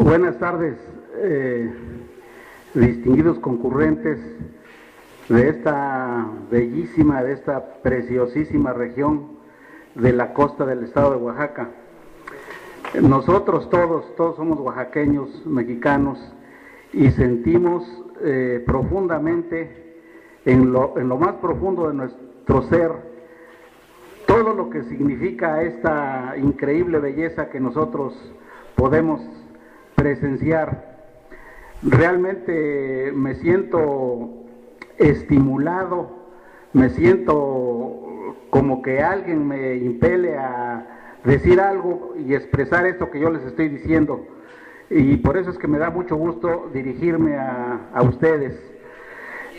Buenas tardes, distinguidos concurrentes de esta bellísima, de esta preciosísima región de la costa del estado de Oaxaca. Nosotros todos somos oaxaqueños, mexicanos, y sentimos profundamente, en lo más profundo de nuestro ser, todo lo que significa esta increíble belleza que nosotros podemos presenciar. Realmente me siento estimulado, me siento como que alguien me impele a decir algo y expresar esto que yo les estoy diciendo, y por eso es que me da mucho gusto dirigirme a ustedes.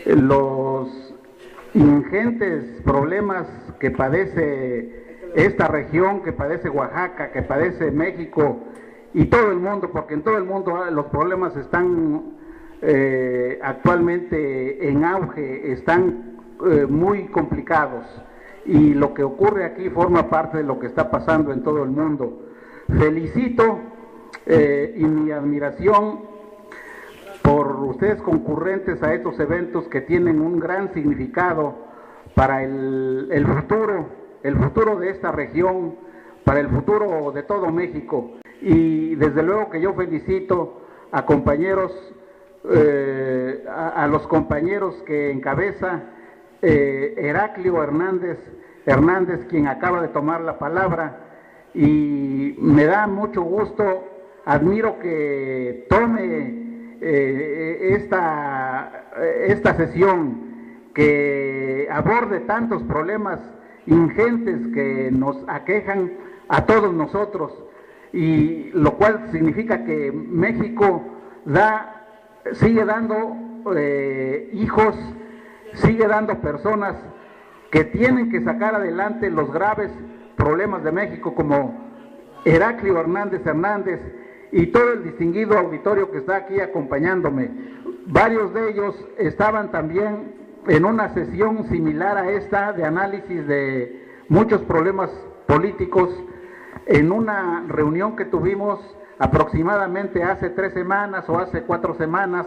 Los ingentes problemas que padece esta región, que padece Oaxaca, que padece México y todo el mundo, porque en todo el mundo los problemas están actualmente en auge, están muy complicados, y lo que ocurre aquí forma parte de lo que está pasando en todo el mundo. Felicito y mi admiración por ustedes concurrentes a estos eventos que tienen un gran significado para el futuro de esta región, para el futuro de todo México. Y desde luego que yo felicito a compañeros, a los compañeros que encabeza Heraclio Hernández, quien acaba de tomar la palabra, y me da mucho gusto, admiro que tome esta sesión, que aborde tantos problemas ingentes que nos aquejan a todos nosotros, y lo cual significa que México sigue dando hijos, sigue dando personas que tienen que sacar adelante los graves problemas de México, como Heraclio Hernández y todo el distinguido auditorio que está aquí acompañándome. Varios de ellos estaban también en una sesión similar a esta, de análisis de muchos problemas políticos, en una reunión que tuvimos aproximadamente hace 3 semanas o hace 4 semanas,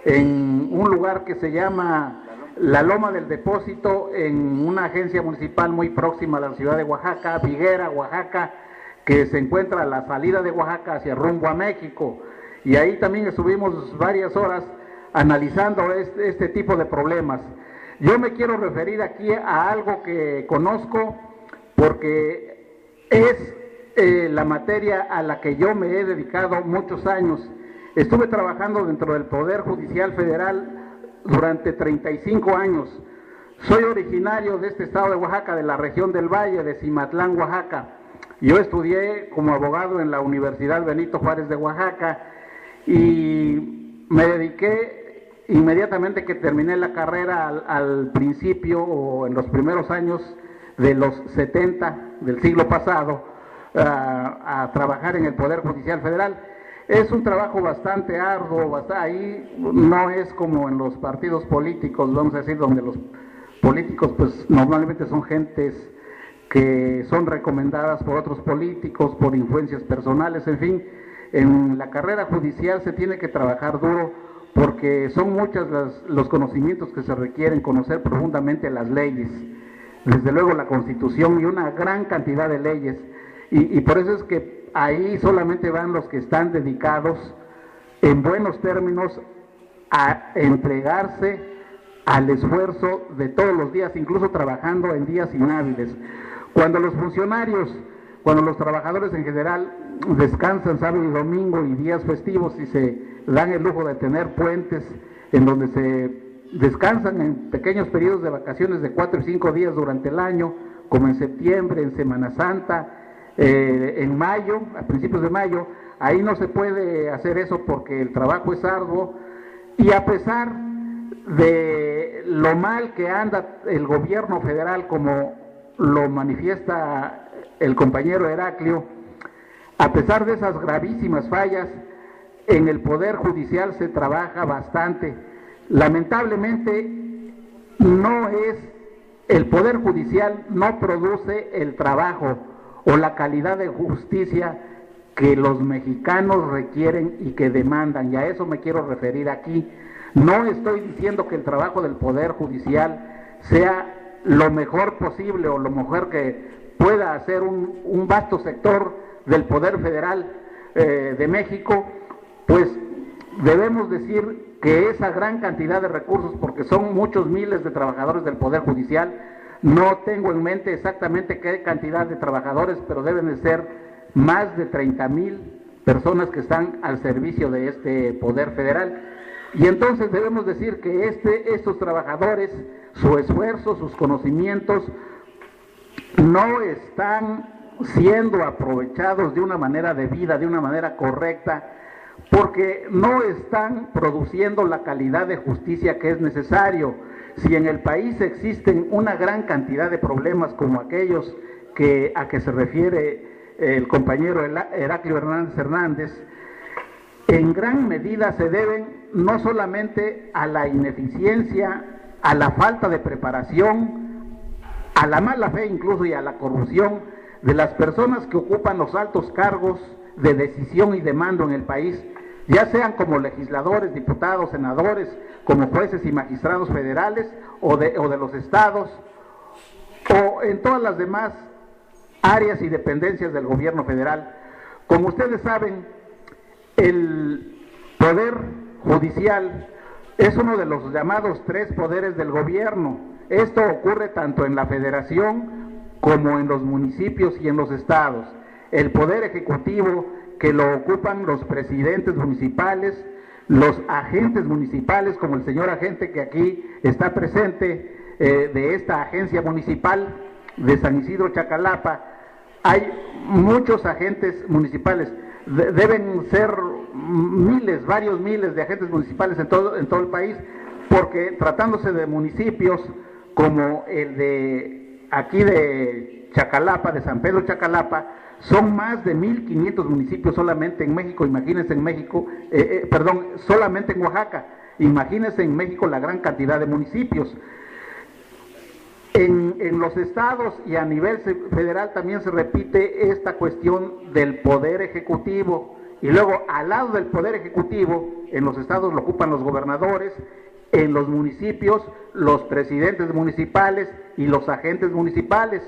en un lugar que se llama La Loma del Depósito, en una agencia municipal muy próxima a la ciudad de Oaxaca, Viguera, Oaxaca, que se encuentra a la salida de Oaxaca hacia rumbo a México. Y ahí también estuvimos varias horas analizando este tipo de problemas. Yo me quiero referir aquí a algo que conozco, porque es la materia a la que yo me he dedicado muchos años. Estuve trabajando dentro del Poder Judicial Federal durante 35 años. Soy originario de este estado de Oaxaca, de la región del Valle, de Cimatlán, Oaxaca. Yo estudié como abogado en la Universidad Benito Juárez de Oaxaca, y me dediqué inmediatamente que terminé la carrera al principio, o en los primeros años de los 70 del siglo pasado, a trabajar en el Poder Judicial Federal. Es un trabajo bastante arduo, ahí no es como en los partidos políticos, vamos a decir, donde los políticos pues normalmente son gentes que son recomendadas por otros políticos, por influencias personales, en fin. En la carrera judicial se tiene que trabajar duro, porque son muchos los conocimientos que se requieren, conocer profundamente las leyes, desde luego la Constitución y una gran cantidad de leyes, y por eso es que ahí solamente van los que están dedicados en buenos términos a entregarse al esfuerzo de todos los días, incluso trabajando en días inhábiles. Cuando los funcionarios, cuando los trabajadores en general descansan sábado y domingo y días festivos, y se dan el lujo de tener puentes en donde se descansan en pequeños periodos de vacaciones de 4 y 5 días durante el año, como en septiembre, en Semana Santa, en mayo, a principios de mayo, ahí no se puede hacer eso porque el trabajo es arduo, y a pesar de lo mal que anda el gobierno federal, como lo manifiesta el compañero Heraclio, a pesar de esas gravísimas fallas, en el Poder Judicial se trabaja bastante. Lamentablemente el Poder Judicial no produce el trabajo o la calidad de justicia que los mexicanos requieren y que demandan, y a eso me quiero referir aquí. No estoy diciendo que el trabajo del Poder Judicial sea lo mejor posible o lo mejor que pueda hacer un vasto sector del Poder Federal de México, pues debemos decir que esa gran cantidad de recursos, porque son muchos miles de trabajadores del Poder Judicial, no tengo en mente exactamente qué cantidad de trabajadores, pero deben de ser más de 30,000 personas que están al servicio de este Poder Federal. Y entonces debemos decir que estos trabajadores, su esfuerzo, sus conocimientos, no están siendo aprovechados de una manera debida, de una manera correcta, porque no están produciendo la calidad de justicia que es necesario. Si en el país existen una gran cantidad de problemas como aquellos a que se refiere el compañero Heraclio Hernández, en gran medida se deben no solamente a la ineficiencia, a la falta de preparación, a la mala fe incluso y a la corrupción de las personas que ocupan los altos cargos de decisión y de mando en el país, ya sean como legisladores, diputados, senadores, como jueces y magistrados federales o de los estados, o en todas las demás áreas y dependencias del gobierno federal. Como ustedes saben, el Poder Judicial es uno de los llamados 3 poderes del gobierno. Esto ocurre tanto en la federación como en los municipios y en los estados. El Poder Ejecutivo, que lo ocupan los presidentes municipales, los agentes municipales, como el señor agente que aquí está presente, de esta agencia municipal de San Isidro Chacalapa. Hay muchos agentes municipales, deben ser miles, varios miles de agentes municipales en todo el país, porque tratándose de municipios como el de aquí de Chacalapa, de San Pedro Chacalapa, son más de 1,500 municipios solamente en México. Imagínense en México, solamente en Oaxaca, imagínense en México la gran cantidad de municipios. En los estados y a nivel federal también se repite esta cuestión del Poder Ejecutivo, y luego al lado del Poder Ejecutivo, en los estados lo ocupan los gobernadores, en los municipios los presidentes municipales y los agentes municipales,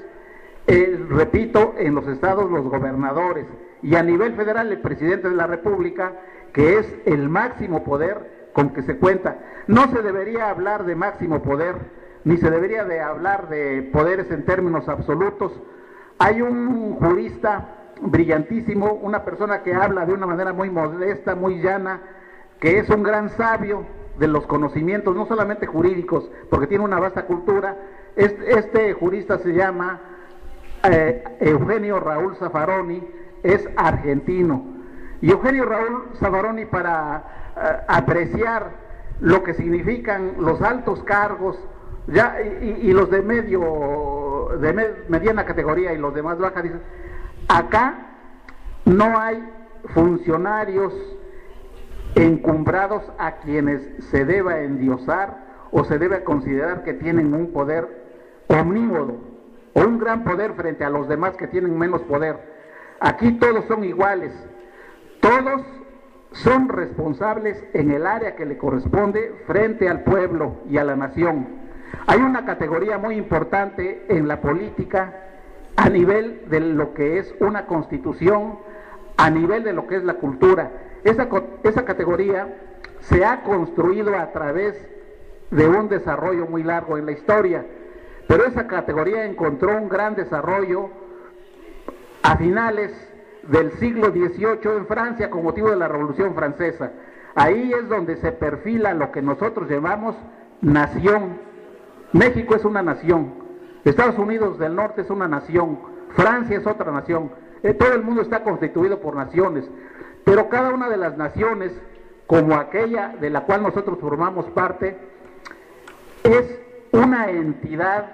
repito, en los estados los gobernadores, y a nivel federal el presidente de la República, que es el máximo poder con que se cuenta. No se debería hablar de máximo poder, ni se debería de hablar de poderes en términos absolutos. Hay un jurista brillantísimo, una persona que habla de una manera muy modesta, muy llana, que es un gran sabio de los conocimientos, no solamente jurídicos, porque tiene una vasta cultura. Este jurista se llama Eugenio Raúl Zaffaroni, es argentino. Y Eugenio Raúl Zaffaroni, para apreciar lo que significan los altos cargos, y los de mediana categoría y los de más baja, dicen: acá no hay funcionarios encumbrados a quienes se deba endiosar o se debe considerar que tienen un poder omnímodo o un gran poder frente a los demás que tienen menos poder. Aquí todos son iguales, todos son responsables en el área que le corresponde frente al pueblo y a la nación. Hay una categoría muy importante en la política a nivel de lo que es una constitución, a nivel de lo que es la cultura. Esa categoría se ha construido a través de un desarrollo muy largo en la historia, pero esa categoría encontró un gran desarrollo a finales del siglo XVIII en Francia con motivo de la Revolución Francesa. Ahí es donde se perfila lo que nosotros llamamos nación. México es una nación, Estados Unidos del Norte es una nación, Francia es otra nación, todo el mundo está constituido por naciones, pero cada una de las naciones, como aquella de la cual nosotros formamos parte, es una entidad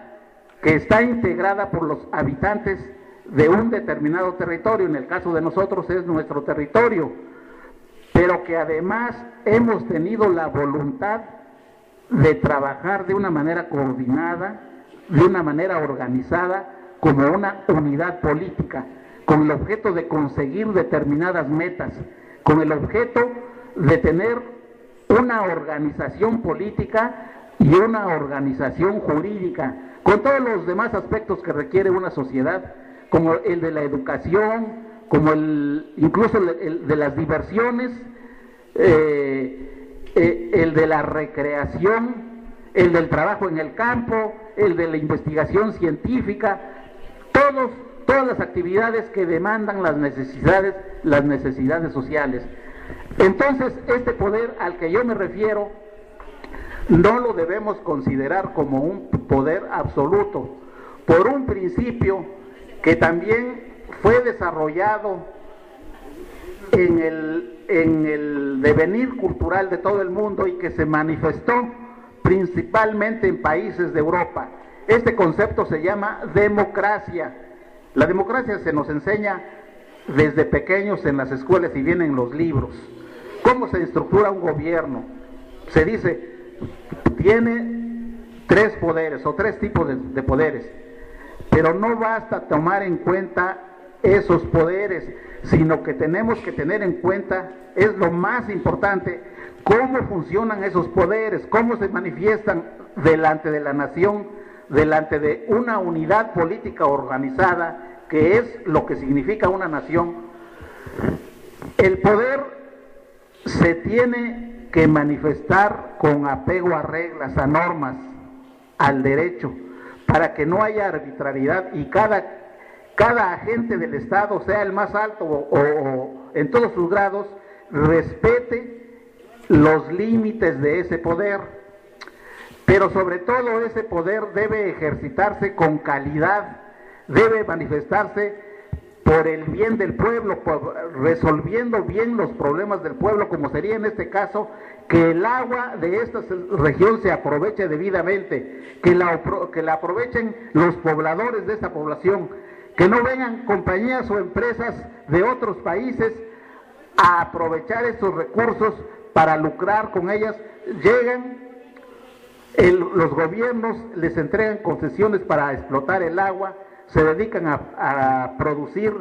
que está integrada por los habitantes de un determinado territorio. En el caso de nosotros es nuestro territorio, pero que además hemos tenido la voluntad de trabajar de una manera coordinada, de una manera organizada, como una unidad política. con el objeto de conseguir determinadas metas, con el objeto de tener una organización política y una organización jurídica, con todos los demás aspectos que requiere una sociedad, como el de la educación, como incluso el de las diversiones, el de la recreación, el del trabajo en el campo, el de la investigación científica, todas las actividades que demandan las necesidades sociales. Entonces, este poder al que yo me refiero no lo debemos considerar como un poder absoluto, por un principio que también fue desarrollado en el devenir cultural de todo el mundo y que se manifestó principalmente en países de Europa. Este concepto se llama democracia. La democracia se nos enseña desde pequeños en las escuelas y viene en los libros. ¿Cómo se estructura un gobierno? Se dice, tiene 3 poderes o 3 tipos de poderes, pero no basta tomar en cuenta esos poderes, sino que tenemos que tener en cuenta, es lo más importante, cómo funcionan esos poderes, cómo se manifiestan delante de la nación, delante de una unidad política organizada, que es lo que significa una nación. El poder se tiene que manifestar con apego a reglas, a normas, al derecho, para que no haya arbitrariedad y cada agente del Estado, sea el más alto o en todos sus grados, respete los límites de ese poder. Pero sobre todo ese poder debe ejercitarse con calidad, debe manifestarse por el bien del pueblo, resolviendo bien los problemas del pueblo, como sería en este caso que el agua de esta región se aproveche debidamente, que la aprovechen los pobladores de esta población, que no vengan compañías o empresas de otros países a aprovechar estos recursos para lucrar con ellas. Llegan, los gobiernos les entregan concesiones para explotar el agua, se dedican a producir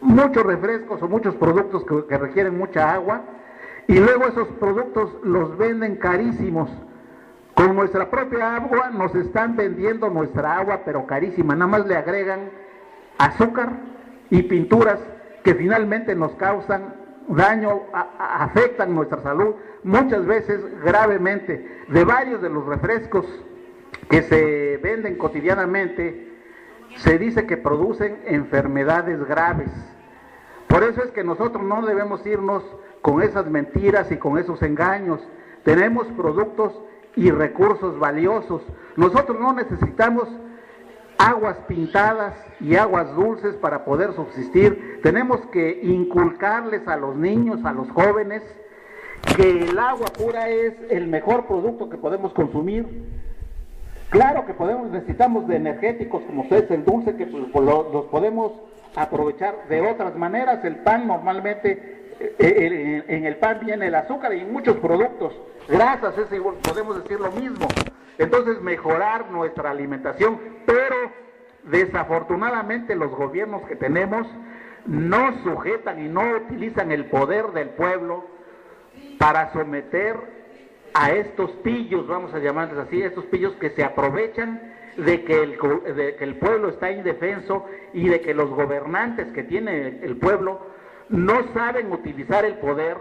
muchos refrescos o muchos productos que requieren mucha agua, y luego esos productos los venden carísimos. Con nuestra propia agua nos están vendiendo nuestra agua, pero carísima, nada más le agregan azúcar y pinturas que finalmente nos causan daño, afectan nuestra salud, muchas veces gravemente. De varios de los refrescos que se venden cotidianamente, se dice que producen enfermedades graves. Por eso es que nosotros no debemos irnos con esas mentiras y con esos engaños. Tenemos productos y recursos valiosos. Nosotros no necesitamos aguas pintadas y aguas dulces para poder subsistir. Tenemos que inculcarles a los niños, a los jóvenes, que el agua pura es el mejor producto que podemos consumir. Claro que necesitamos de energéticos como es el dulce, que los podemos aprovechar de otras maneras. El pan normalmente, en el pan viene el azúcar y en muchos productos, grasas, podemos decir lo mismo. Entonces mejorar nuestra alimentación, pero desafortunadamente los gobiernos que tenemos no sujetan y no utilizan el poder del pueblo para someter a estos pillos, vamos a llamarles así, estos pillos que se aprovechan de que el pueblo está indefenso y de que los gobernantes que tiene el pueblo no saben utilizar el poder